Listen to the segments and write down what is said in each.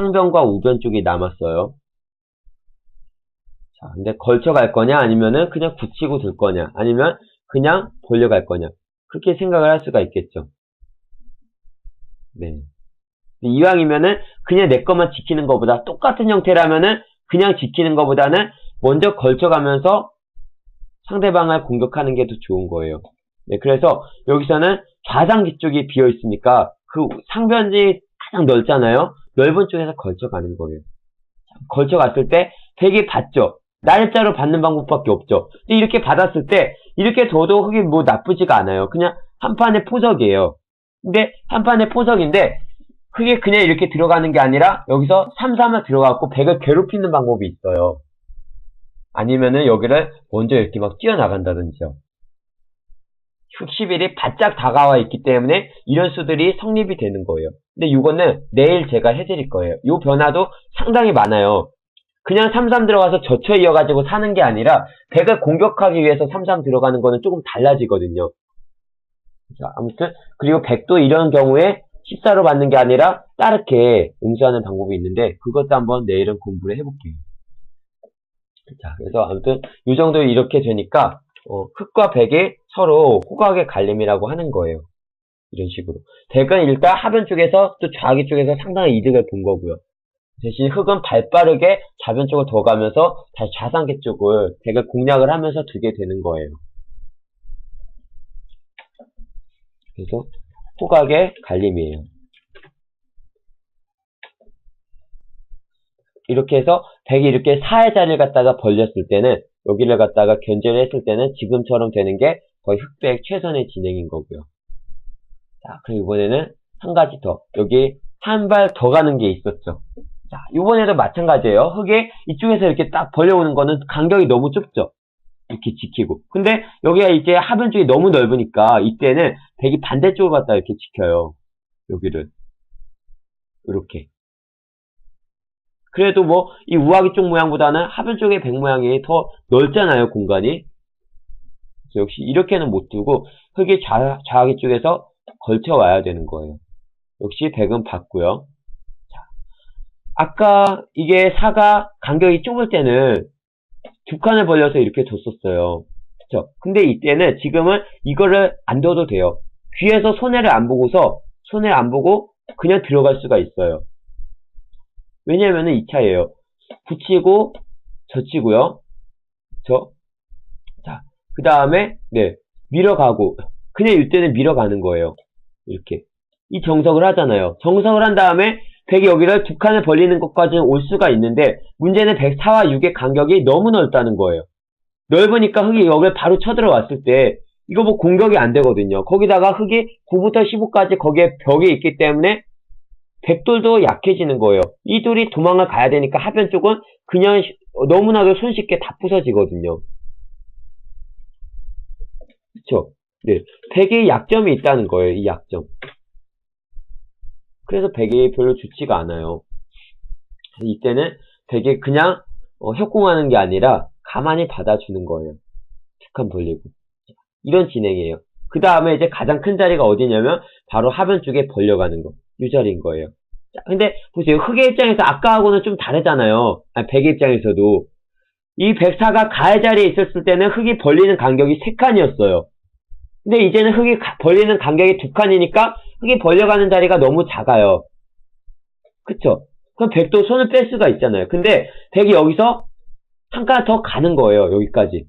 상변과 우변 쪽이 남았어요. 자, 근데 걸쳐갈 거냐, 아니면은 그냥 굳히고 둘 거냐, 아니면 그냥 벌려갈 거냐. 그렇게 생각을 할 수가 있겠죠. 네. 이왕이면은 그냥 내 것만 지키는 것보다, 똑같은 형태라면은 그냥 지키는 것보다는 먼저 걸쳐가면서 상대방을 공격하는 게 더 좋은 거예요. 네, 그래서 여기서는 좌상기 쪽이 비어 있으니까 그 상변이 가장 넓잖아요. 넓은 쪽에서 걸쳐가는 거예요. 걸쳐갔을 때 되게 받죠. 날짜로 받는 방법밖에 없죠. 근데 이렇게 받았을 때 이렇게 둬도 흙이 뭐 나쁘지가 않아요. 그냥 한 판의 포석이에요. 근데 한 판의 포석인데 흙이 그냥 이렇게 들어가는 게 아니라 여기서 3-3을 들어가고 백을 괴롭히는 방법이 있어요. 아니면은 여기를 먼저 이렇게 막 뛰어나간다든지요. 흙 11이 바짝 다가와 있기 때문에 이런 수들이 성립이 되는 거예요. 근데 이거는 내일 제가 해드릴 거예요. 이 변화도 상당히 많아요. 그냥 3-3 들어가서 저쳐 이어가지고 사는 게 아니라 백을 공격하기 위해서 3-3 들어가는 거는 조금 달라지거든요. 자, 아무튼 그리고 백도 이런 경우에 14로 받는 게 아니라 따르게 응수하는 방법이 있는데 그것도 한번 내일은 공부를 해볼게요. 자, 그래서 아무튼 이 정도 이렇게 되니까 흙과 백이 서로 호각의 갈림이라고 하는 거예요. 이런 식으로. 백은 일단 하변 쪽에서 또 좌기 쪽에서 상당히 이득을 본 거고요. 대신 흙은 발빠르게 좌변 쪽을 더 가면서 다시 좌상계 쪽을 백을 공략을 하면서 두게 되는 거예요. 그래서 호각의 갈림이에요. 이렇게 해서 백이 이렇게 4의 자리를 갖다가 벌렸을 때는 여기를 갖다가 견제를 했을 때는 지금처럼 되는 게 거의 흑백 최선의 진행인 거고요. 자, 그리고 이번에는 한 가지 더. 여기 한 발 더 가는 게 있었죠. 자, 이번에도 마찬가지예요. 흙이 이쪽에서 이렇게 딱 벌려오는 거는 간격이 너무 좁죠. 이렇게 지키고. 근데 여기가 이제 하변 쪽이 너무 넓으니까 이때는 백이 반대쪽을 갖다 이렇게 지켜요. 여기를. 이렇게. 그래도 뭐 이 우아기 쪽 모양보다는 하변 쪽의 백 모양이 더 넓잖아요, 공간이. 그래서 역시 이렇게는 못 두고 흙이 좌하기 쪽에서 걸쳐와야 되는 거예요. 역시 백은 받고요. 자, 아까 이게 사가 간격이 좁을 때는 두 칸을 벌려서 이렇게 뒀었어요. 그쵸? 근데 이때는 지금은 이거를 안 둬도 돼요. 귀에서 손해를 안 보고 그냥 들어갈 수가 있어요. 왜냐면은 이 차이에요. 붙이고 젖히고요. 그쵸? 자, 그 다음에 네, 밀어가고 그냥 이때는 밀어가는 거예요. 이렇게 이 정석을 하잖아요. 정석을 한 다음에 백이 여기를 두 칸을 벌리는 것까지는 올 수가 있는데 문제는 104와 6의 간격이 너무 넓다는 거예요. 넓으니까 흙이 여기를 바로 쳐들어왔을 때 이거 뭐 공격이 안 되거든요. 거기다가 흙이 9부터 15까지 거기에 벽이 있기 때문에 백돌도 약해지는 거예요. 이 돌이 도망을 가야 되니까 하변 쪽은 그냥 너무나도 손쉽게 다 부서지거든요. 그쵸? 네. 백의 약점이 있다는 거예요. 이 약점. 그래서 백이 별로 좋지가 않아요. 이때는 백이 그냥 협공하는 게 아니라 가만히 받아주는 거예요. 두 칸 벌리고. 이런 진행이에요. 그 다음에 이제 가장 큰 자리가 어디냐면 바로 하변 쪽에 벌려가는 거. 이 자리인 거예요. 자, 근데 보세요. 흙의 입장에서 아까하고는 좀 다르잖아요. 아니, 백의 입장에서도. 이 백사가 가의 자리에 있었을 때는 흙이 벌리는 간격이 3칸이었어요. 근데 이제는 흙이 벌리는 간격이 2칸이니까 흙이 벌려가는 자리가 너무 작아요. 그쵸? 그럼 백도 손을 뺄 수가 있잖아요. 근데 백이 여기서 한 칸 더 가는 거예요. 여기까지.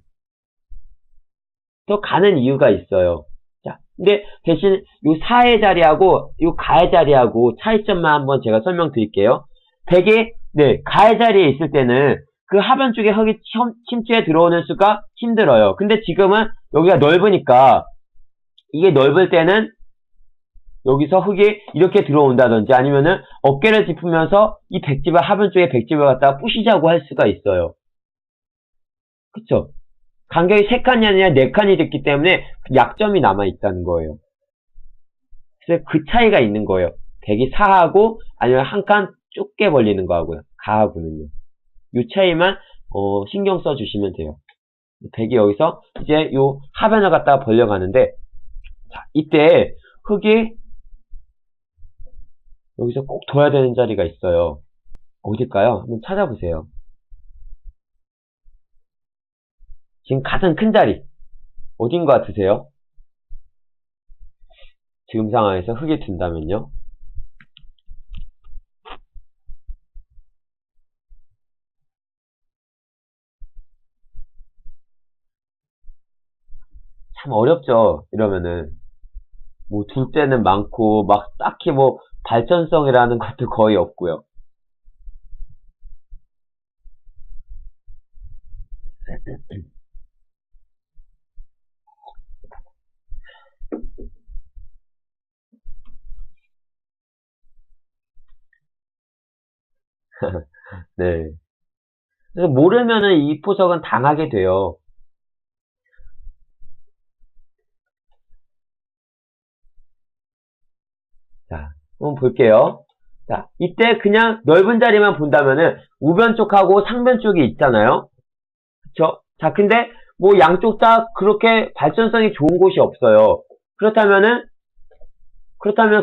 더 가는 이유가 있어요. 자, 근데 대신 요 사의 자리하고 요 가의 자리하고 차이점만 한번 제가 설명드릴게요. 백이 네, 가의 자리에 있을 때는 그 하변 쪽에 흙이 침투에 들어오는 수가 힘들어요. 근데 지금은 여기가 넓으니까 이게 넓을 때는 여기서 흙이 이렇게 들어온다든지 아니면은 어깨를 짚으면서 이 백집을 하변 쪽에 백집을 갖다가 부시자고 할 수가 있어요. 그쵸? 간격이 3칸이 아니라 4칸이 됐기 때문에 약점이 남아있다는 거예요. 그래서 그 차이가 있는 거예요. 백이 사하고 아니면 한 칸 좁게 벌리는 거하고요. 가하고는요. 이 차이만 신경 써주시면 돼요. 백이 여기서 이제 요 하변을 갖다가 벌려가는데 자, 이때 흙이 여기서 꼭 둬야 되는 자리가 있어요. 어딜까요? 한번 찾아보세요. 지금 가장 큰 자리 어딘 것 같으세요? 지금 상황에서 흙이 든다면요. 참 어렵죠. 이러면은 뭐 둘 때는 많고 막 딱히 뭐 발전성이라는 것도 거의 없고요. 네. 그래서 모르면은 이 포석은 당하게 돼요. 자, 한번 볼게요. 자, 이때 그냥 넓은 자리만 본다면은 우변 쪽하고 상변 쪽이 있잖아요. 그쵸? 자, 근데 뭐 양쪽 다 그렇게 발전성이 좋은 곳이 없어요. 그렇다면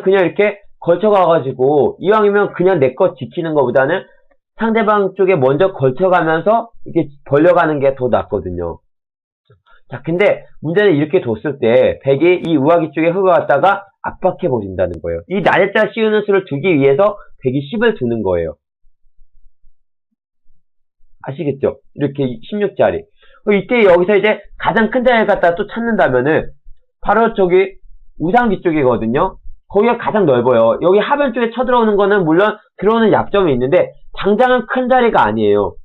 그냥 이렇게 걸쳐가가지고 이왕이면 그냥 내 것 지키는 것보다는 상대방 쪽에 먼저 걸쳐가면서 이렇게 벌려가는 게 더 낫거든요. 자, 근데 문제는 이렇게 뒀을 때 백이 이 우아기 쪽에 흙을 갖다가 압박해 버린다는 거예요. 이 날짜 씌우는 수를 두기 위해서 백이 10을 두는 거예요. 아시겠죠? 이렇게 16자리. 이때 여기서 이제 가장 큰 자리를 갖다 또 찾는다면은 바로 저기 우상기 쪽이거든요. 거기가 가장 넓어요. 여기 하변 쪽에 쳐들어오는 거는 물론 들어오는 약점이 있는데 당장은 큰 자리가 아니에요.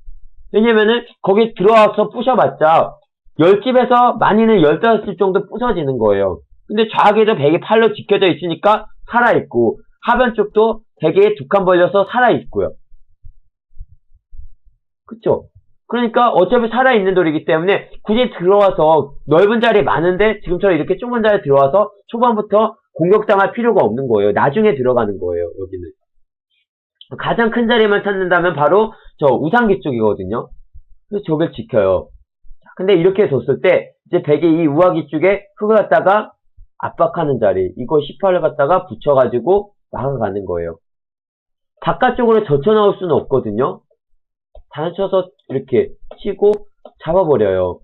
왜냐면은 거기 들어와서 부셔봤자 10집에서 많이는 15집 정도 부서지는 거예요. 근데 좌악에도 백이 팔로 지켜져 있으니까 살아있고 하변 쪽도 백이 두 칸 벌려서 살아있고요. 그쵸? 그러니까 어차피 살아있는 돌이기 때문에 굳이 들어와서 넓은 자리 많은데 지금처럼 이렇게 좁은 자리에 들어와서 초반부터 공격당할 필요가 없는 거예요. 나중에 들어가는 거예요. 여기는. 가장 큰 자리만 찾는다면 바로 저 우상기 쪽이거든요. 그래서 저걸 지켜요. 근데 이렇게 뒀을 때 이제 백이 이 우하기 쪽에 흙을 갖다가 압박하는 자리 이거 18을 갖다가 붙여가지고 나가가는 거예요. 바깥쪽으로 젖혀 나올 수는 없거든요. 단쳐서 이렇게 치고 잡아버려요.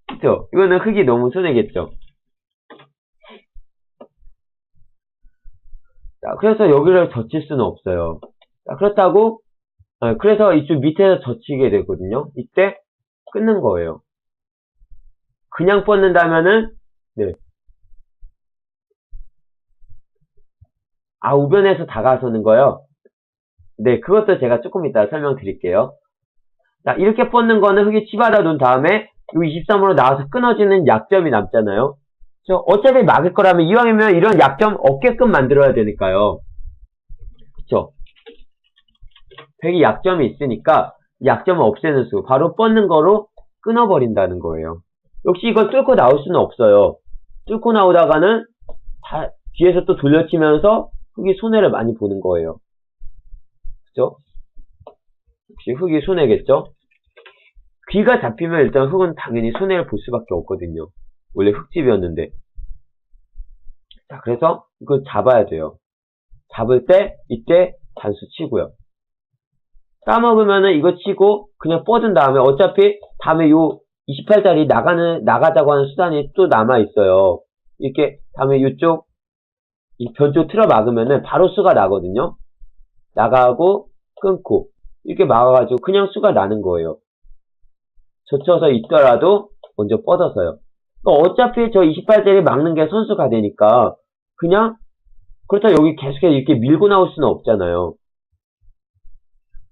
그쵸? 이거는 흙이 너무 손해겠죠. 자, 그래서 여기를 젖힐 수는 없어요. 자, 그렇다고 그래서 이쪽 밑에서 젖히게 되거든요. 이때 끊는 거예요. 그냥 뻗는다면은 네. 아, 우변에서 다가서는 거요? 네, 그것도 제가 조금 이따 설명드릴게요. 자, 이렇게 뻗는 거는 흙이 치받아 놓은 다음에 이 23으로 나와서 끊어지는 약점이 남잖아요. 어차피 막을 거라면 이왕이면 이런 약점 없게끔 만들어야 되니까요. 그쵸? 백이 약점이 있으니까 약점을 없애는 수, 바로 뻗는 거로 끊어버린다는 거예요. 역시 이걸 뚫고 나올 수는 없어요. 뚫고 나오다가는 뒤에서 또 돌려치면서 흙이 손해를 많이 보는 거예요. 그죠? 역시 흙이 손해겠죠? 귀가 잡히면 일단 흙은 당연히 손해를 볼 수밖에 없거든요. 원래 흙집이었는데. 자, 그래서 이걸 잡아야 돼요. 잡을 때 이때 단수 치고요. 까먹으면은 이거 치고 그냥 뻗은 다음에 어차피 다음에 요 28짜리 나가자고 하는 수단이 또 남아있어요. 이렇게 다음에 이쪽 이 변쪽 틀어 막으면은 바로 수가 나거든요. 나가고 끊고 이렇게 막아가지고 그냥 수가 나는 거예요. 젖혀서 있더라도 먼저 뻗어서요. 그러니까 어차피 저 28짜리 막는 게 선수가 되니까 그냥 그렇다 여기 계속해서 이렇게 밀고 나올 수는 없잖아요.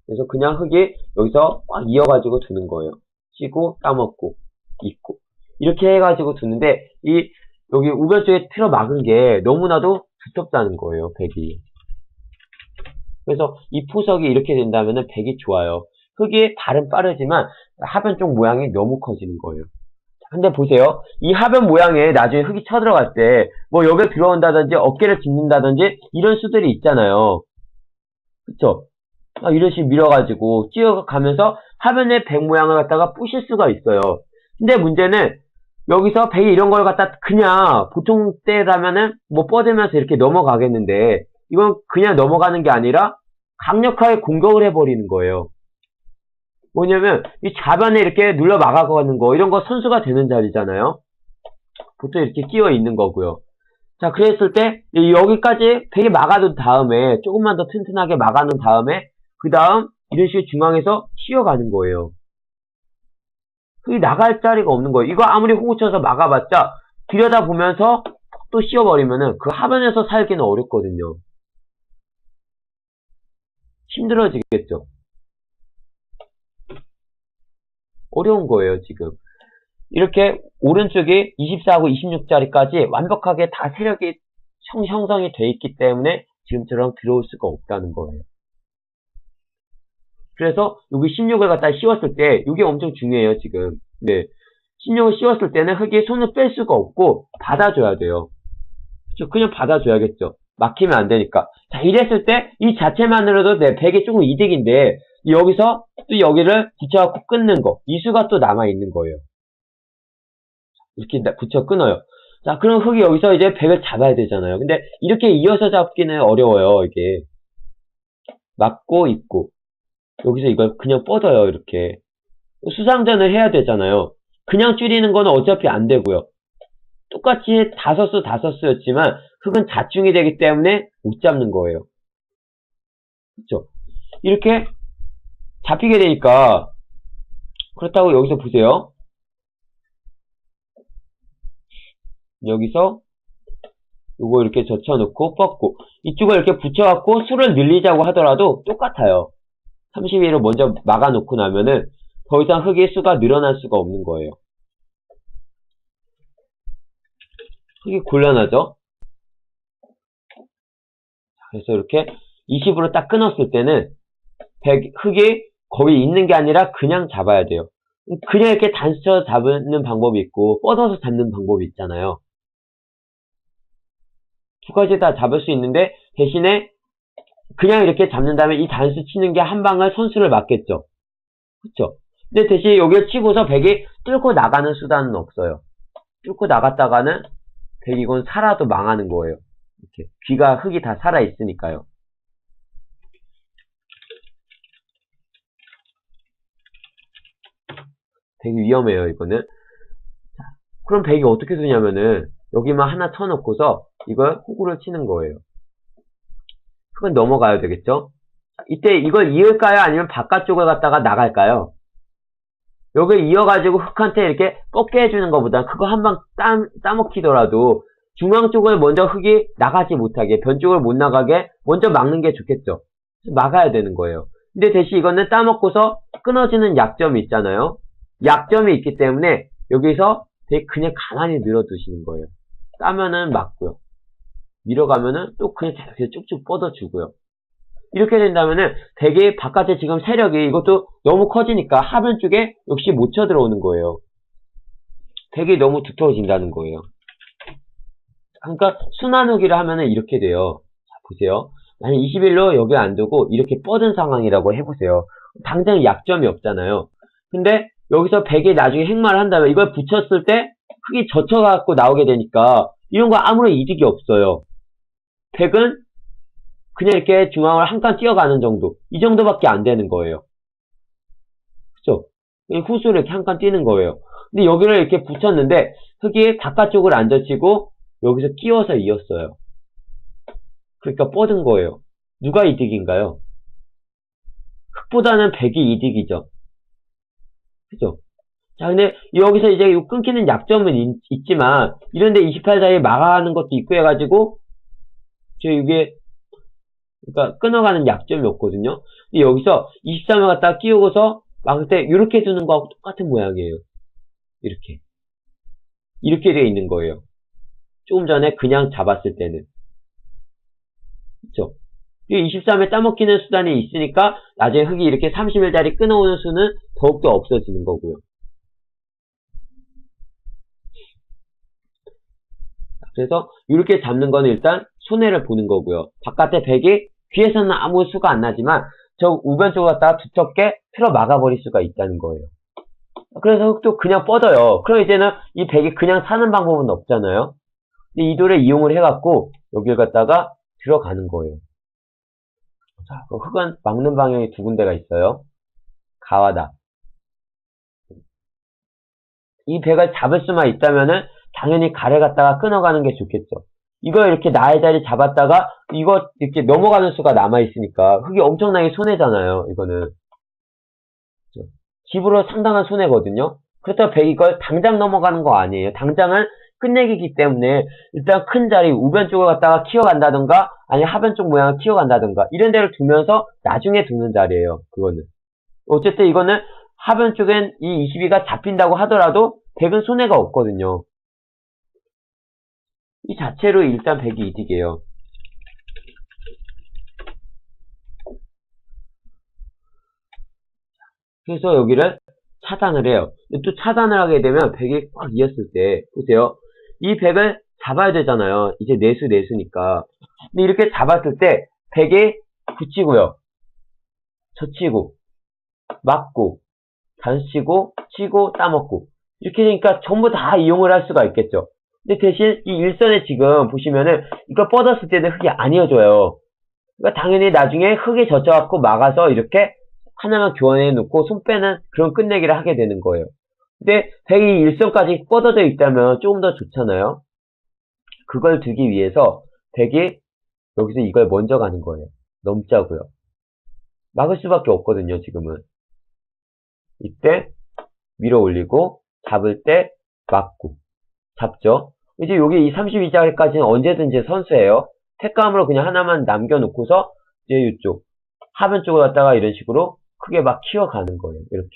그래서 그냥 흙이 여기서 꽉 이어가지고 두는 거예요. 치고 따먹고 있고 이렇게 해가지고 두는데 이 여기 우변 쪽에 틀어 막은 게 너무나도 두텁다는 거예요. 백이. 그래서 이 포석이 이렇게 된다면은 백이 좋아요. 흙이 발은 빠르지만 하변 쪽 모양이 너무 커지는 거예요. 근데 보세요. 이 하변 모양에 나중에 흙이 쳐들어갈 때 뭐 여기에 들어온다든지 어깨를 짚는다든지 이런 수들이 있잖아요. 그쵸? 이렇게 밀어가지고 찍어가면서 하변의 백 모양을 갖다가 부실 수가 있어요. 근데 문제는 여기서 백이 이런 걸 갖다 그냥 보통 때라면은 뭐 뻗으면서 이렇게 넘어가겠는데 이건 그냥 넘어가는 게 아니라 강력하게 공격을 해버리는 거예요. 뭐냐면 이 좌변에 이렇게 눌러 막아가는 거 이런 거 선수가 되는 자리잖아요. 보통 이렇게 끼어 있는 거고요. 자, 그랬을 때 여기까지 백이 막아둔 다음에 조금만 더 튼튼하게 막아놓은 다음에 그 다음 이런 식으로 중앙에서 씌어가는 거예요. 흑이 나갈 자리가 없는 거예요. 이거 아무리 호구 쳐서 막아봤자 들여다보면서 또 씌워버리면은 그 하변에서 살기는 어렵거든요. 힘들어지겠죠. 어려운 거예요, 지금. 이렇게 오른쪽이 24하고 26자리까지 완벽하게 다 세력이 형성이 돼 있기 때문에 지금처럼 들어올 수가 없다는 거예요. 그래서 여기 16을 갖다 씌웠을 때 이게 엄청 중요해요, 지금. 네. 16을 씌웠을 때는 흑이 손을 뺄 수가 없고 받아줘야 돼요. 그렇죠? 그냥 받아줘야겠죠. 막히면 안 되니까. 자, 이랬을 때 이 자체만으로도 네, 100이 조금 이득인데 여기서 또 여기를 붙여갖고 끊는 거. 이 수가 또 남아있는 거예요. 이렇게 붙여 끊어요. 자, 그럼 흑이 여기서 이제 100을 잡아야 되잖아요. 근데 이렇게 이어서 잡기는 어려워요, 이게. 막고 있고. 여기서 이걸 그냥 뻗어요, 이렇게. 수상전을 해야 되잖아요. 그냥 줄이는 거는 어차피 안 되고요. 똑같이 다섯수였지만 흑은 자충이 되기 때문에 못 잡는 거예요. 그렇죠? 이렇게 잡히게 되니까 그렇다고 여기서 보세요. 여기서 요거 이렇게 젖혀놓고 뻗고 이쪽을 이렇게 붙여갖고 수를 늘리자고 하더라도 똑같아요. 32로 먼저 막아놓고 나면은 더 이상 흑의 수가 늘어날 수가 없는 거예요. 흑이 곤란하죠? 그래서 이렇게 20으로 딱 끊었을 때는 흑이 거기 있는 게 아니라 그냥 잡아야 돼요. 그냥 이렇게 단수쳐서 잡는 방법이 있고 뻗어서 잡는 방법이 있잖아요. 두 가지 다 잡을 수 있는데 대신에 그냥 이렇게 잡는다면 이 단수 치는 게 한 방을 선수를 맞겠죠. 그쵸? 근데 대신 여기를 치고서 백이 뚫고 나가는 수단은 없어요. 뚫고 나갔다가는 백이 이건 살아도 망하는 거예요. 이렇게 귀가 흑이 다 살아 있으니까요. 되게 위험해요, 이거는. 자, 그럼 백이 어떻게 되냐면은 여기만 하나 쳐놓고서 이걸 호구를 치는 거예요. 흑은 넘어가야 되겠죠? 자, 이때 이걸 이을까요? 아니면 바깥쪽을 갖다가 나갈까요? 여기 이어가지고 흑한테 이렇게 꺾게 해주는 것보다 그거 한 방 따먹히더라도 중앙 쪽을 먼저 흑이 나가지 못하게 변 쪽을 못 나가게 먼저 막는 게 좋겠죠. 막아야 되는 거예요. 근데 대신 이거는 따먹고서 끊어지는 약점이 있잖아요. 약점이 있기 때문에 여기서 되게 그냥 가만히 늘어두시는 거예요. 따면은 막고요. 밀어가면은 또 그냥 쭉쭉 뻗어주고요. 이렇게 된다면은 되게 바깥에 지금 세력이 이것도 너무 커지니까 하변 쪽에 역시 못 쳐들어오는 거예요. 되게 너무 두터워진다는 거예요. 그러니까 순환후기를 하면은 이렇게 돼요. 자, 보세요. 만약 21로 여기 안 두고 이렇게 뻗은 상황이라고 해보세요. 당장 약점이 없잖아요. 근데 여기서 100이 나중에 행마를 한다면 이걸 붙였을 때 흑이 젖혀갖고 나오게 되니까 이런 거 아무런 이득이 없어요. 100은 그냥 이렇게 중앙을 한 칸 뛰어가는 정도. 이 정도밖에 안 되는 거예요. 그쵸? 후수를 이렇게 한 칸 뛰는 거예요. 근데 여기를 이렇게 붙였는데 흑이 바깥쪽을 안 젖히고 여기서 끼워서 이었어요. 그러니까 뻗은 거예요. 누가 이득인가요? 흑보다는 100이 이득이죠. 그죠? 자, 근데 여기서 이제 끊기는 약점은 있지만 이런데 28 사이에 막아가는 것도 있고 해가지고 이게 그러니까 끊어가는 약점이 없거든요. 근데 여기서 23을 갖다가 끼우고서 막을 때 이렇게 두는 거하고 똑같은 모양이에요. 이렇게 되어 있는 거예요. 조금 전에 그냥 잡았을 때는. 그쵸? 23에 따먹히는 수단이 있으니까 나중에 흑이 이렇게 31자리 끊어오는 수는 더욱더 없어지는 거고요. 그래서 이렇게 잡는 거는 일단 손해를 보는 거고요. 바깥에 100이 귀에서는 아무 수가 안 나지만 저 우변 쪽을 갖다가 두텁게 틀어 막아버릴 수가 있다는 거예요. 그래서 흙도 그냥 뻗어요. 그럼 이제는 이 백이 그냥 사는 방법은 없잖아요. 근데 이 돌을 이용을 해갖고 여길 갖다가 들어가는 거예요. 자, 그 흙은 막는 방향이 두 군데가 있어요. 가와다. 이 백을 잡을 수만 있다면은 당연히 가를 갖다가 끊어가는 게 좋겠죠. 이거 이렇게 나의 자리 잡았다가 이거 이렇게 넘어가는 수가 남아있으니까 흙이 엄청나게 손해잖아요. 이거는. 집으로 상당한 손해거든요. 그렇다고 백이 이걸 당장 넘어가는 거 아니에요. 당장은 끝내기이기 때문에 일단 큰 자리 우변 쪽을 갖다가 키워간다든가 아니면 하변 쪽 모양을 키워간다든가 이런 데를 두면서 나중에 두는 자리예요. 그거는. 어쨌든 이거는 하변 쪽엔 이 22가 잡힌다고 하더라도 백은 손해가 없거든요. 이 자체로 일단 백이 이득이에요. 그래서 여기를 차단을 해요. 또 차단을 하게 되면 백이 꽉 이었을 때 보세요. 이 백을 잡아야 되잖아요. 이제 내수니까. 근데 이렇게 잡았을 때 백이 붙이고요. 젖히고 막고 단치고 치고 따먹고 이렇게 되니까 전부 다 이용을 할 수가 있겠죠. 근데 대신 이 일선에 지금 보시면은 이거 뻗었을 때는 흙이 안 이어져요. 그러니까 당연히 나중에 흙이 젖혀갖고 막아서 이렇게 하나만 교환해 놓고 손 빼는 그런 끝내기를 하게 되는 거예요. 근데 백이 일선까지 뻗어져 있다면 조금 더 좋잖아요. 그걸 두기 위해서 백이 여기서 이걸 먼저 가는 거예요. 넘자고요. 막을 수밖에 없거든요, 지금은. 이때 밀어 올리고 잡을 때 막고 잡죠. 이제 여기 이 32자리까지는 언제든지 선수예요. 택감으로 그냥 하나만 남겨놓고서 이제 이쪽 하변 쪽을 갖다가 이런 식으로 크게 막 키워가는 거예요. 이렇게.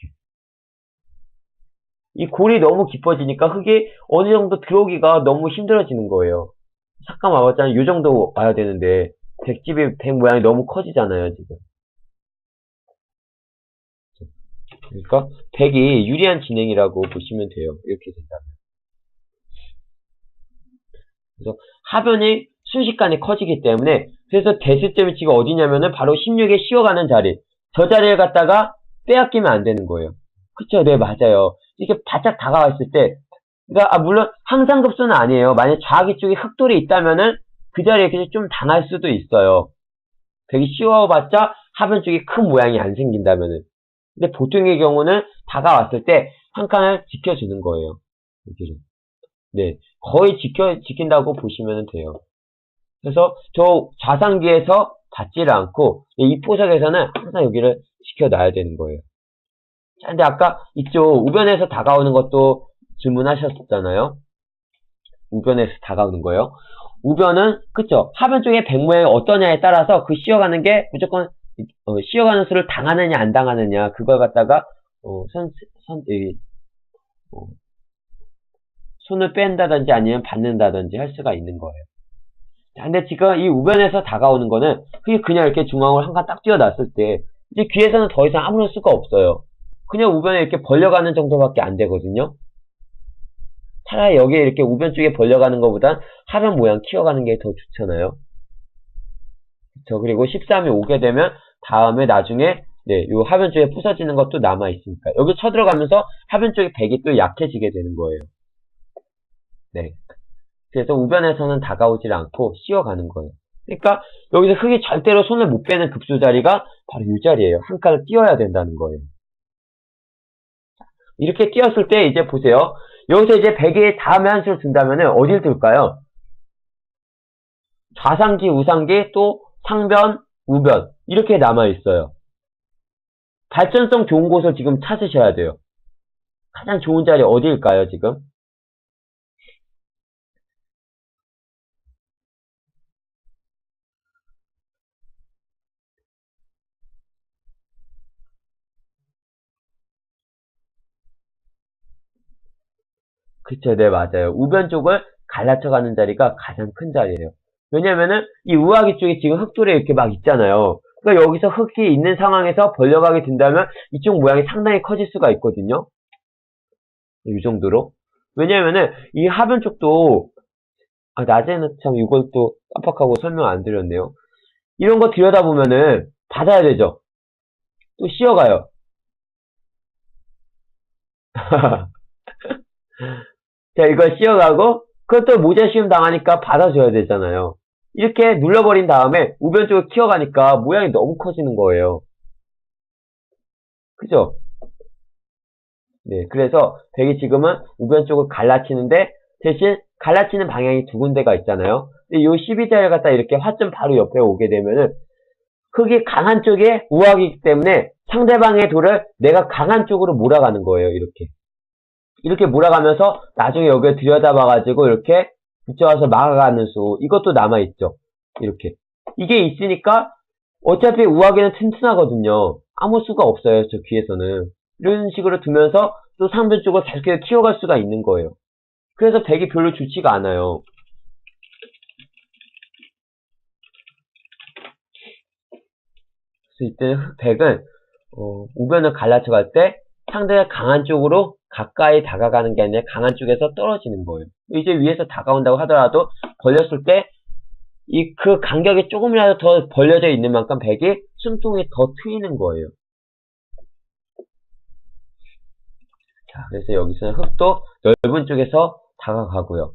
이 골이 너무 깊어지니까 흙이 어느 정도 들어오기가 너무 힘들어지는 거예요. 잠깐 와봤잖아요. 이 정도 와야 되는데 백 모양이 너무 커지잖아요, 지금. 그러니까 백이 유리한 진행이라고 보시면 돼요. 이렇게 된다면. 그래서 하변이 순식간에 커지기 때문에 그래서 대수점이 지금 어디냐면은 바로 16에 씌워가는 자리. 저 자리를 갖다가 빼앗기면 안 되는 거예요. 그쵸? 네, 맞아요. 이렇게 바짝 다가왔을 때, 그러니까 물론 항상 급수는 아니에요. 만약 좌기 쪽에 흑돌이 있다면은 그 자리에 그냥 좀 당할 수도 있어요. 백이 씌워봤자 하변 쪽에 큰 모양이 안 생긴다면은. 근데 보통의 경우는 다가왔을 때 한 칸을 지켜주는 거예요. 여기를. 네, 거의 지킨다고 보시면 돼요. 그래서 저 좌상기에서 받지를 않고 이 포석에서는 항상 여기를 지켜놔야 되는 거예요. 자, 근데 아까 이쪽 우변에서 다가오는 것도 질문하셨잖아요. 우변에서 다가오는 거예요. 우변은 그쵸? 하변 쪽에 백 모양이 어떠냐에 따라서 그 씌어가는 게 무조건 씌어가는 수를 당하느냐 안 당하느냐 그걸 갖다가 손을 뺀다든지 아니면 받는다든지 할 수가 있는 거예요. 자, 근데 지금 이 우변에서 다가오는 거는 그냥 이렇게 중앙으로 한 칸 딱 띄워놨을 때 이제 귀에서는 더 이상 아무런 수가 없어요. 그냥 우변에 이렇게 벌려가는 정도밖에 안 되거든요. 차라리 여기에 이렇게 우변 쪽에 벌려가는 것보단 하변 모양 키워가는 게 더 좋잖아요. 그쵸. 그리고 13이 오게 되면 다음에 나중에 네, 요 하변 쪽에 부서지는 것도 남아있으니까 여기 쳐들어가면서 하변 쪽에 백이 또 약해지게 되는 거예요. 네. 그래서 우변에서는 다가오질 않고 씌워가는 거예요. 그러니까 여기서 흙이 절대로 손을 못 빼는 급수 자리가 바로 이 자리예요. 한 칸을 띄워야 된다는 거예요. 이렇게 띄었을 때 이제 보세요. 여기서 이제 백의 다음에 한 수를 둔다면 어딜 둘까요? 좌상기, 우상기, 또 상변, 우변 이렇게 남아있어요. 발전성 좋은 곳을 지금 찾으셔야 돼요. 가장 좋은 자리 어디일까요, 지금? 그쵸, 네, 맞아요. 우변 쪽을 갈라쳐가는 자리가 가장 큰 자리예요. 왜냐면은 이 우하기 쪽에 지금 흙돌이 이렇게 막 있잖아요. 그러니까 여기서 흙이 있는 상황에서 벌려가게 된다면 이쪽 모양이 상당히 커질 수가 있거든요. 이 정도로. 왜냐면은 이 하변 쪽도 낮에는 참 이걸 또 깜빡하고 설명 안 드렸네요. 이런 거 들여다보면은 받아야 되죠. 또 씌어가요. 자, 이걸 씌워가고, 그것도 모자 시험 당하니까 받아줘야 되잖아요. 이렇게 눌러버린 다음에 우변 쪽을 키워가니까 모양이 너무 커지는 거예요. 그죠? 네, 그래서 백이 지금은 우변 쪽을 갈라치는데, 대신 갈라치는 방향이 두 군데가 있잖아요. 근데 이 12자를 갖다 이렇게 화점 바로 옆에 오게 되면은, 흙이 강한 쪽에 우악이기 때문에 상대방의 돌을 내가 강한 쪽으로 몰아가는 거예요, 이렇게. 이렇게 몰아가면서 나중에 여기에 들여다봐가지고 이렇게 붙여와서 막아가는 수, 이것도 남아있죠. 이렇게. 이게 있으니까 어차피 우악이는 튼튼하거든요. 아무 수가 없어요, 저 귀에서는. 이런 식으로 두면서 또 상변 쪽을 계속 키워갈 수가 있는 거예요. 그래서 백이 별로 좋지가 않아요. 그래서 이때 백은 우변을 갈라쳐갈 때 상대가 강한 쪽으로 가까이 다가가는 게 아니라 강한 쪽에서 떨어지는 거예요. 이제 위에서 다가온다고 하더라도 벌렸을 때 그 간격이 조금이라도 더 벌려져 있는 만큼 백이 숨통이 더 트이는 거예요. 자, 그래서 여기서는 흙도 넓은 쪽에서 다가가고요.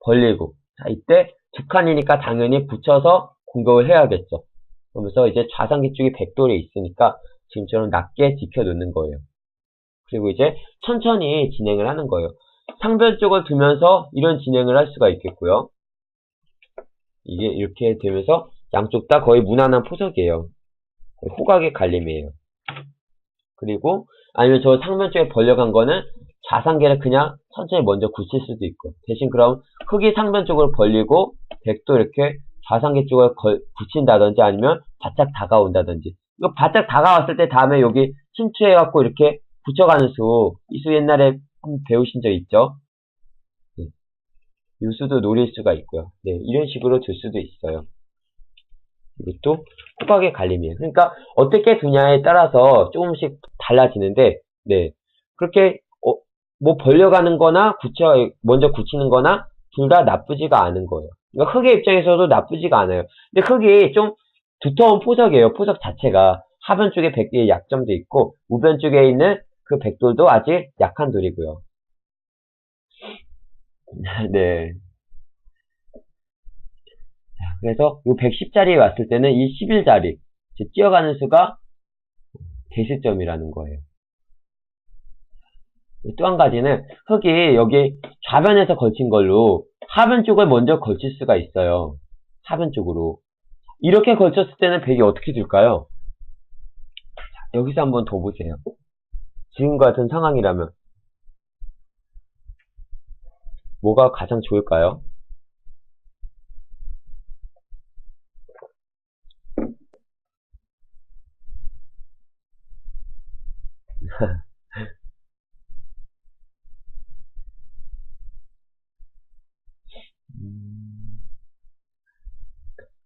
벌리고. 자, 이때 두 칸이니까 당연히 붙여서 공격을 해야겠죠. 그러면서 이제 좌상기 쪽이 백돌에 있으니까 지금처럼 낮게 지켜놓는 거예요. 그리고 이제 천천히 진행을 하는 거예요. 상변 쪽을 두면서 이런 진행을 할 수가 있겠고요. 이게 이렇게 되면서 양쪽 다 거의 무난한 포석이에요. 호각의 갈림이에요. 그리고 아니면 저 상변 쪽에 벌려간 거는 좌상계를 그냥 천천히 먼저 굳힐 수도 있고, 대신 그럼 흙이 상변 쪽으로 벌리고 백도 이렇게 좌상계 쪽을 붙인다든지 아니면 바짝 다가온다든지. 이거 바짝 다가왔을 때 다음에 여기 침투해갖고 이렇게 붙여가는 수, 이 수 옛날에 한번 배우신 적 있죠? 네. 이 수도 노릴 수가 있고요. 네, 이런 식으로 둘 수도 있어요. 이것도 호각의 갈림이에요. 그러니까 어떻게 두냐에 따라서 조금씩 달라지는데, 네, 그렇게 뭐 벌려가는 거나 먼저 굳히는 거나 둘 다 나쁘지가 않은 거예요. 그러니까 흙의 입장에서도 나쁘지가 않아요. 근데 흙이 좀 두터운 포석이에요. 포석 자체가. 하변 쪽에 백돌의 약점도 있고 우변 쪽에 있는 그 백돌도 아직 약한 돌이고요. 네. 그래서 이 110자리에 왔을 때는 이 11자리, 즉 뛰어가는 수가 대시점이라는 거예요. 또 한 가지는 흙이 여기 좌변에서 걸친 걸로 하변 쪽을 먼저 걸칠 수가 있어요. 하변 쪽으로. 이렇게 걸쳤을 때는 백이 어떻게 될까요? 여기서 한번 더 보세요. 지금과 같은 상황이라면 뭐가 가장 좋을까요?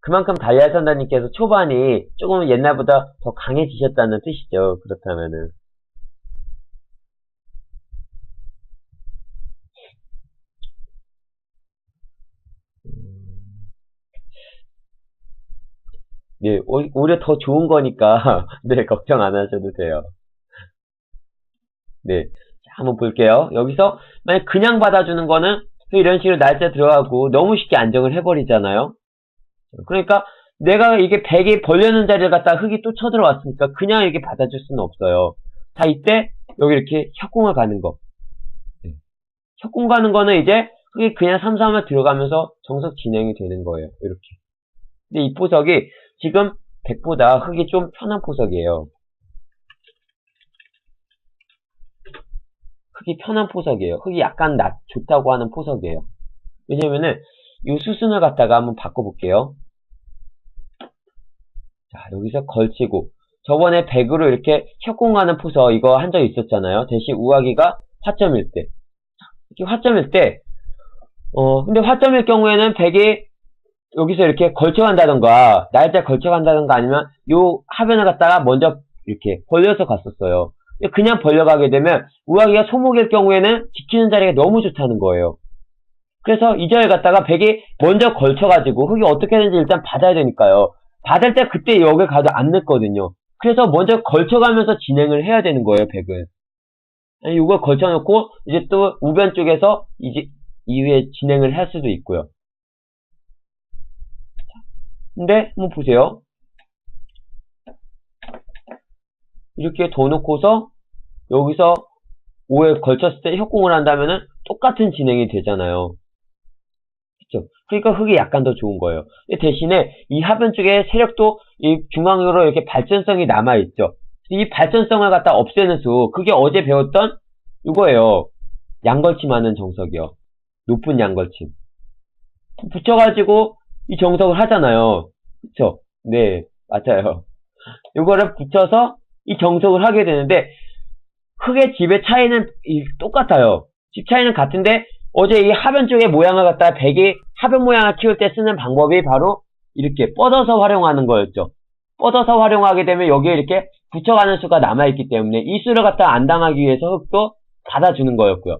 그만큼 달리아 선다님께서 초반이 조금 옛날보다 더 강해지셨다는 뜻이죠. 그렇다면은. 네, 오히려 더 좋은 거니까, 네, 걱정 안 하셔도 돼요. 네. 자, 한번 볼게요. 여기서, 만약 그냥 받아주는 거는, 이런 식으로 날짜 들어가고, 너무 쉽게 안정을 해버리잖아요. 그러니까, 내가 이게 100이 벌려는 자리를 갖다가 흙이 또 쳐들어왔으니까, 그냥 이렇게 받아줄 수는 없어요. 자, 이때, 여기 이렇게 협공을 가는 거. 네. 협공 가는 거는 이제, 흙이 그냥 삼삼을 들어가면서 정석 진행이 되는 거예요. 이렇게. 근데 이 포석이, 지금 100보다 흙이 좀 편한 포석이에요. 흙이 편한 포석이에요. 흙이 약간 좋다고 하는 포석이에요. 왜냐면은 이 수순을 갖다가 한번 바꿔볼게요. 자, 여기서 걸치고 저번에 100으로 이렇게 협공하는 포석 이거 한 적 있었잖아요. 대신 우아기가 화점일 때. 이렇게 화점일 때 근데 화점일 경우에는 100이 여기서 이렇게 걸쳐간다던가 날짜 걸쳐간다던가 아니면 요 하변을 갖다가 먼저 이렇게 벌려서 갔었어요. 그냥 벌려가게 되면 우아기가 소목일 경우에는 지키는 자리가 너무 좋다는 거예요. 그래서 이 자리를 갖다가 백이 먼저 걸쳐가지고 흙이 어떻게든지 일단 받아야 되니까요. 받을 때 그때 여기 가도 안 늦거든요. 그래서 먼저 걸쳐가면서 진행을 해야 되는 거예요, 백은. 아니, 이걸 걸쳐놓고 이제 또 우변 쪽에서 이제 이후에 진행을 할 수도 있고요. 근데 한번 보세요. 이렇게 둬 놓고서 여기서 5에 걸쳤을 때 협공을 한다면은 똑같은 진행이 되잖아요. 그쵸? 그러니까 흙이 약간 더 좋은 거예요. 대신에 이 하변 쪽에 세력도 이 중앙으로 이렇게 발전성이 남아있죠. 이 발전성을 갖다 없애는 수, 그게 어제 배웠던 이거예요. 양걸침하는 정석이요. 높은 양걸침. 붙여가지고 이 정석을 하잖아요. 그쵸? 네, 맞아요. 이거를 붙여서 이 정석을 하게 되는데 흙의 집의 차이는 똑같아요. 집 차이는 같은데 어제 이 하변 쪽의 모양을 갖다가 백이 하변 모양을 키울 때 쓰는 방법이 바로 이렇게 뻗어서 활용하는 거였죠. 뻗어서 활용하게 되면 여기에 이렇게 붙여가는 수가 남아있기 때문에 이 수를 갖다 안 당하기 위해서 흙도 받아주는 거였고요.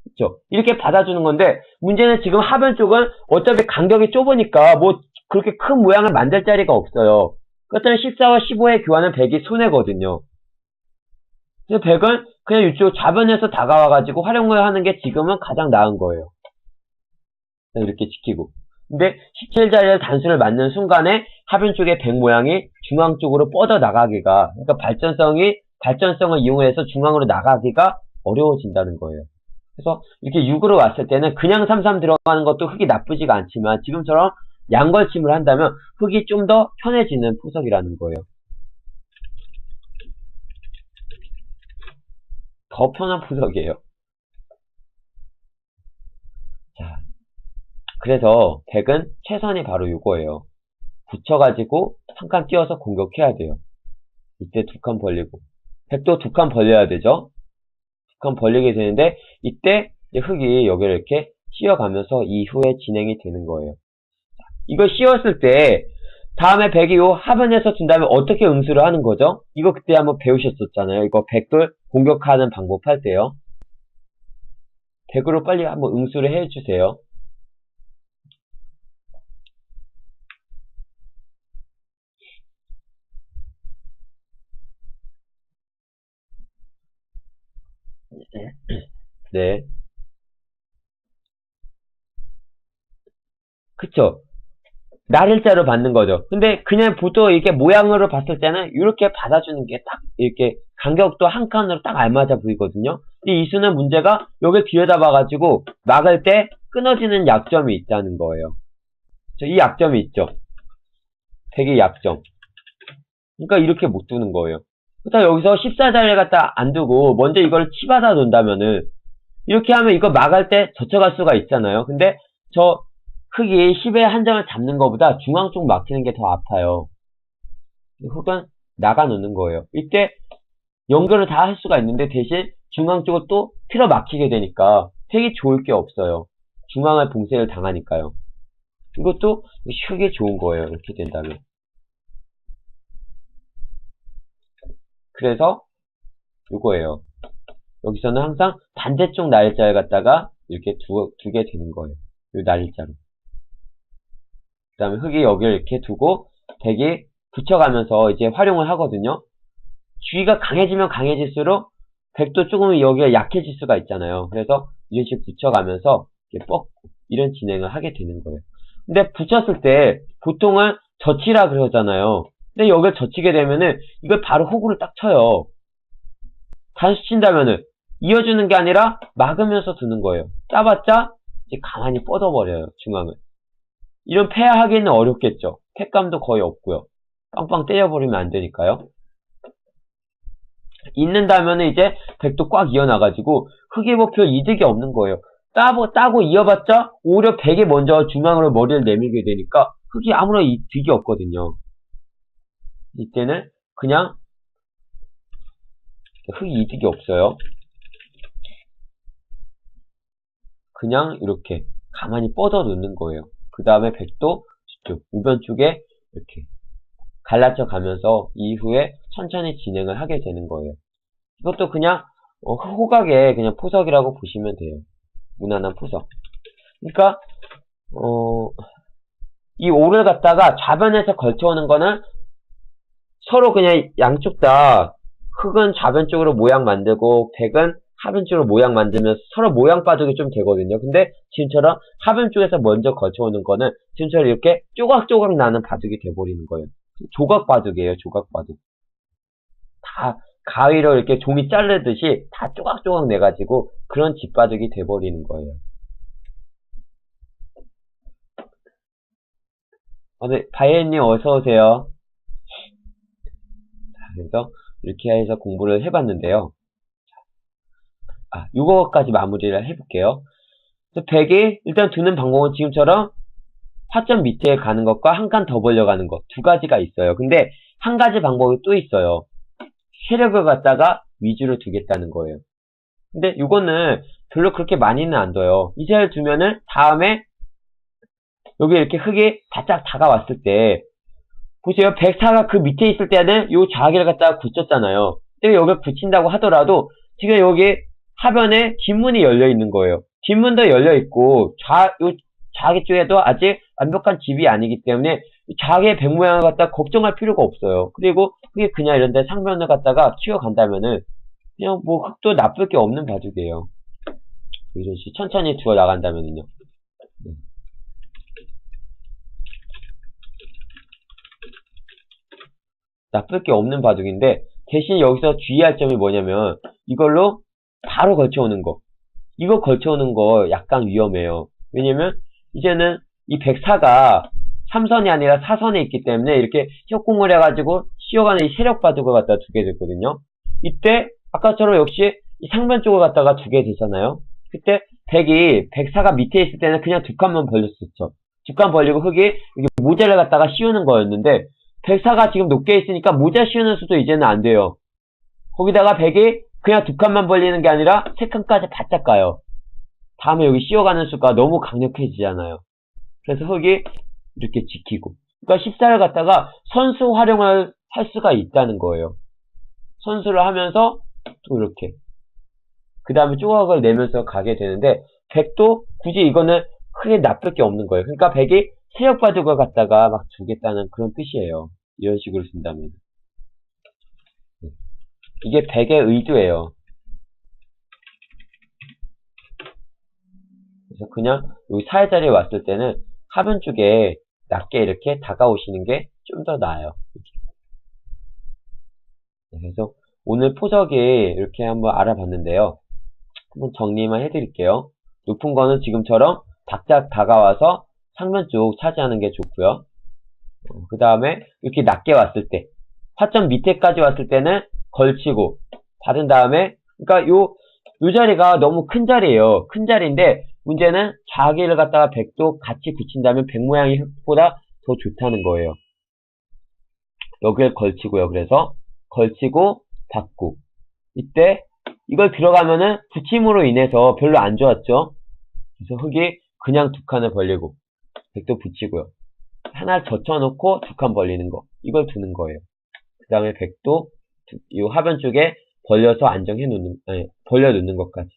그쵸? 이렇게 받아주는 건데 문제는 지금 하변 쪽은 어차피 간격이 좁으니까 뭐 그렇게 큰 모양을 만들 자리가 없어요. 그렇다면 14와 15의 교환은 백이 손해거든요. 그래서 백은 그냥 이쪽 좌변에서 다가와가지고 활용을 하는 게 지금은 가장 나은 거예요. 이렇게 지키고. 근데 17자리에 단수를 맞는 순간에 하변 쪽의 백 모양이 중앙 쪽으로 뻗어 나가기가, 그러니까 발전성을 이용해서 중앙으로 나가기가 어려워진다는 거예요. 그래서 이렇게 6으로 왔을 때는 그냥 3-3 들어가는 것도 흙이 나쁘지가 않지만 지금처럼 양걸침을 한다면 흙이 좀 더 편해지는 포석이라는 거예요. 더 편한 포석이에요. 자, 그래서 백은 최선이 바로 이거예요. 붙여가지고 한 칸 띄워서 공격해야 돼요. 이때 두 칸 벌리고. 백도 두 칸 벌려야 되죠. 두 칸 벌리게 되는데 이때 이제 흙이 여기를 이렇게 씌어가면서 이후에 진행이 되는 거예요. 이거 씌웠을 때 다음에 백이 요 하변에서 둔 다음에 어떻게 응수를 하는 거죠? 이거 그때 한번 배우셨었잖아요. 이거 백을 공격하는 방법 할 때요. 백으로 빨리 한번 응수를 해주세요. 네. 그쵸? 날일자로 받는 거죠. 근데 그냥 보통 이렇게 모양으로 봤을 때는 이렇게 받아주는 게 딱 이렇게 간격도 한 칸으로 딱 알맞아 보이거든요. 이 수는 문제가 여기 뒤에다 봐가지고 막을 때 끊어지는 약점이 있다는 거예요. 이 약점이 있죠. 백의 약점. 그러니까 이렇게 못 두는 거예요. 그렇다 여기서 14자리를 갖다 안 두고 먼저 이걸 치받아 놓는다면은 이렇게 하면 이거 막을 때 젖혀갈 수가 있잖아요. 근데 저 흙이 10의 한 점을 잡는 것보다 중앙 쪽 막히는 게 더 아파요. 흙은 나가 놓는 거예요. 이때 연결을 다 할 수가 있는데 대신 중앙 쪽을 또 틀어 막히게 되니까 되게 좋을 게 없어요. 중앙을 봉쇄를 당하니까요. 이것도 흙이 좋은 거예요. 이렇게 된다면. 그래서 이거예요. 여기서는 항상 반대쪽 날짜를 갖다가 이렇게 두게 되는 거예요. 이 날짜로. 그 다음에 흙이 여기를 이렇게 두고 백이 붙여가면서 이제 활용을 하거든요. 주의가 강해지면 강해질수록 백도 조금 여기가 약해질 수가 있잖아요. 그래서 이런 식으로 붙여가면서 이렇게 뻗고 이런 진행을 하게 되는 거예요. 근데 붙였을 때 보통은 젖히라 그러잖아요. 근데 여기를 젖히게 되면은 이걸 바로 호구를 딱 쳐요. 단수 친다면은 이어주는 게 아니라 막으면서 두는 거예요. 따봤자 이제 가만히 뻗어버려요. 중앙을. 이런 패하기는 어렵겠죠. 팩감도 거의 없고요. 빵빵 때려버리면 안 되니까요. 있는다면은 이제 백도 꽉 이어나가지고 흙의 목표 이득이 없는 거예요. 따고 이어봤자 오히려 백이 먼저 중앙으로 머리를 내밀게 되니까 흙이 아무런 이득이 없거든요. 이때는 그냥 흙이 이득이 없어요. 그냥 이렇게 가만히 뻗어 놓는 거예요. 그 다음에 백도 저쪽 우변 쪽에 이렇게 갈라져 가면서 이후에 천천히 진행을 하게 되는 거예요. 이것도 그냥 호각의 그냥 포석이라고 보시면 돼요. 무난한 포석. 그러니까 이 오를 갖다가 좌변에서 걸쳐오는 거는 서로 그냥 양쪽 다 흙은 좌변 쪽으로 모양 만들고 백은 하변 쪽으로 모양 만들면서 서로 모양 바둑이 좀 되거든요. 근데 지금처럼 하변 쪽에서 먼저 거쳐오는 거는 지금처럼 이렇게 조각조각 나는 바둑이 돼버리는 거예요. 조각 바둑이에요. 조각 바둑. 다 가위로 이렇게 종이 자르듯이 다 조각조각 내가지고 그런 집바둑이 돼버리는 거예요. 네, 바이엔님 어서오세요. 그래서 이렇게 해서 공부를 해봤는데요. 이거까지 마무리를 해볼게요. 백이 일단 두는 방법은 지금처럼 화점 밑에 가는 것과 한 칸 더 벌려가는 것 두 가지가 있어요. 근데 한 가지 방법이 또 있어요. 세력을 갖다가 위주로 두겠다는 거예요. 근데 이거는 별로 그렇게 많이는 안 둬요. 이 세를 두면은 다음에 여기 이렇게 흙이 바짝 다가왔을 때 보세요. 104가 그 밑에 있을 때는 이 좌기를 갖다가 굳혔잖아요. 근데 여기 굳힌다고 하더라도 지금 여기 하변에 뒷문이 열려 있는 거예요. 뒷문도 열려 있고 요 좌기 쪽에도 아직 완벽한 집이 아니기 때문에 좌기의 백 모양을 갖다가 걱정할 필요가 없어요. 그리고 그게 그냥 이런데 상변을 갖다가 키워간다면은 그냥 뭐 흙도 나쁠 게 없는 바둑이에요. 이런 식으로 천천히 두어 나간다면은요. 나쁠 게 없는 바둑인데 대신 여기서 주의할 점이 뭐냐면 이걸로 바로 걸쳐오는 거. 이거 걸쳐오는 거 약간 위험해요. 왜냐면 이제는 이 104가 3선이 아니라 4선에 있기 때문에 이렇게 협공을 해가지고 씌어가는 이 세력 바둑을 갖다가 두게 됐거든요. 이때 아까처럼 역시 이 상변 쪽을 갖다가 두게 되잖아요. 그때 104가 밑에 있을 때는 그냥 두 칸만 벌렸었죠. 두 칸 벌리고 흙이 이렇게 모자를 갖다가 씌우는 거였는데 104가 지금 높게 있으니까 모자 씌우는 수도 이제는 안 돼요. 거기다가 100이 그냥 두 칸만 벌리는 게 아니라 세 칸까지 바짝 가요. 다음에 여기 씌워가는 수가 너무 강력해지잖아요. 그래서 흙이 이렇게 지키고. 그러니까 14를 갖다가 선수 활용을 할 수가 있다는 거예요. 선수를 하면서 또 이렇게. 그 다음에 조각을 내면서 가게 되는데 100도 굳이 이거는 크게 나쁠 게 없는 거예요. 그러니까 100이 세력 바둑을 갖다가 막 주겠다는 그런 뜻이에요. 이런 식으로 쓴다면. 이게 100의 의도예요. 그래서 그냥 여기 사회자리에 왔을 때는 하변 쪽에 낮게 이렇게 다가오시는 게 좀 더 나아요. 그래서 오늘 포석이 이렇게 한번 알아봤는데요. 한번 정리만 해드릴게요. 높은 거는 지금처럼 바짝 다가와서 상면 쪽 차지하는 게 좋고요. 그 다음에 이렇게 낮게 왔을 때 화점 밑에까지 왔을 때는 걸치고 받은 다음에 그러니까 요 자리가 너무 큰 자리예요. 큰 자리인데 문제는 좌기를 갖다가 100도 같이 붙인다면 100 모양이 흙보다 더 좋다는 거예요. 여기를 걸치고요. 그래서 걸치고 받고 이때 이걸 들어가면은 붙임으로 인해서 별로 안 좋았죠. 그래서 흙이 그냥 두 칸을 벌리고 100도 붙이고요. 하나를 젖혀놓고 두 칸 벌리는 거 이걸 두는 거예요. 그 다음에 100도 이 하변 쪽에 벌려서 안정해 놓는 벌려 놓는 것까지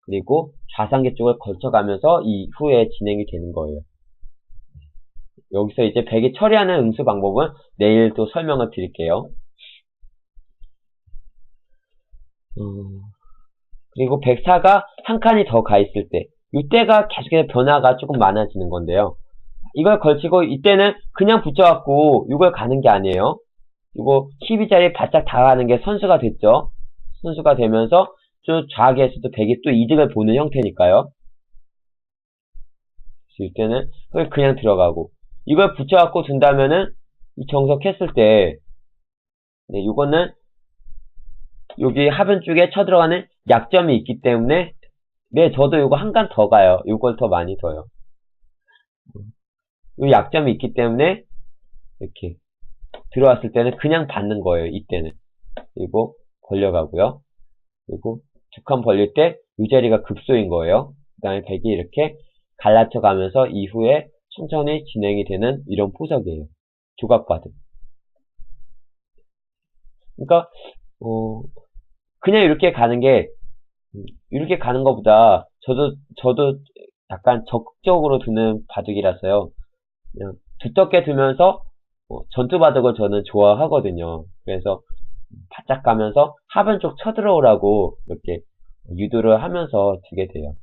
그리고 좌상계 쪽을 걸쳐가면서 이후에 진행이 되는 거예요. 여기서 이제 100이 처리하는 응수 방법은 내일 또 설명을 드릴게요. 그리고 104가 한 칸이 더 가 있을 때 이때가 계속해서 변화가 조금 많아지는 건데요. 이걸 걸치고 이때는 그냥 붙여갖고 이걸 가는 게 아니에요. 이거 12자리에 바짝 다가가는 게 선수가 됐죠. 선수가 되면서 저 좌계에서도 100이 또 이득을 보는 형태니까요. 이때는 그냥 들어가고 이걸 붙여갖고 둔다면은 이 정석했을 때 네, 이거는 여기 하변 쪽에 쳐들어가는 약점이 있기 때문에 네, 저도 이거 한 칸 더 가요. 이걸 더 많이 둬요. 이 약점이 있기 때문에 이렇게 들어왔을 때는 그냥 받는 거예요. 이때는. 그리고 벌려가고요. 그리고 두 칸 벌릴 때 이 자리가 급소인 거예요. 그 다음에 100이 이렇게 갈라쳐 가면서 이후에 천천히 진행이 되는 이런 포석이에요. 조각바둑. 그러니까 그냥 이렇게 가는 게 이렇게 가는 것보다 저도 약간 적극적으로 두는 바둑이라서요. 그냥 두텁게 두면서 전투 바둑을 저는 좋아하거든요. 그래서 바짝 가면서 하변 쪽 쳐들어오라고 이렇게 유도를 하면서 두게 돼요.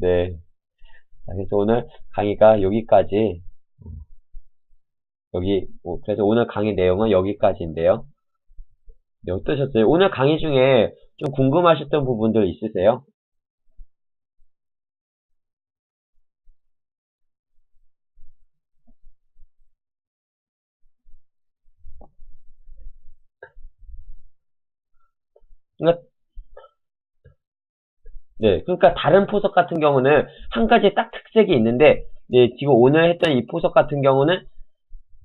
네. 자, 그래서 오늘 강의가 여기까지, 그래서 오늘 강의 내용은 여기까지인데요. 네, 어떠셨어요? 오늘 강의 중에 좀 궁금하셨던 부분들 있으세요? 그러니까, 네, 그러니까 다른 포석 같은 경우는 한 가지 딱 특색이 있는데, 네, 지금 오늘 했던 이 포석 같은 경우는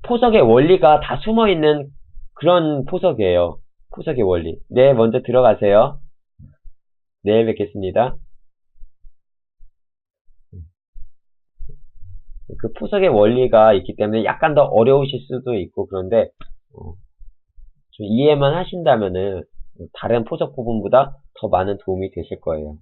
포석의 원리가 다 숨어 있는 그런 포석이에요. 포석의 원리. 네, 먼저 들어가세요. 내일 뵙겠습니다. 그 포석의 원리가 있기 때문에 약간 더 어려우실 수도 있고 그런데 좀 이해만 하신다면은 다른 포석 부분보다 더 많은 도움이 되실 거예요.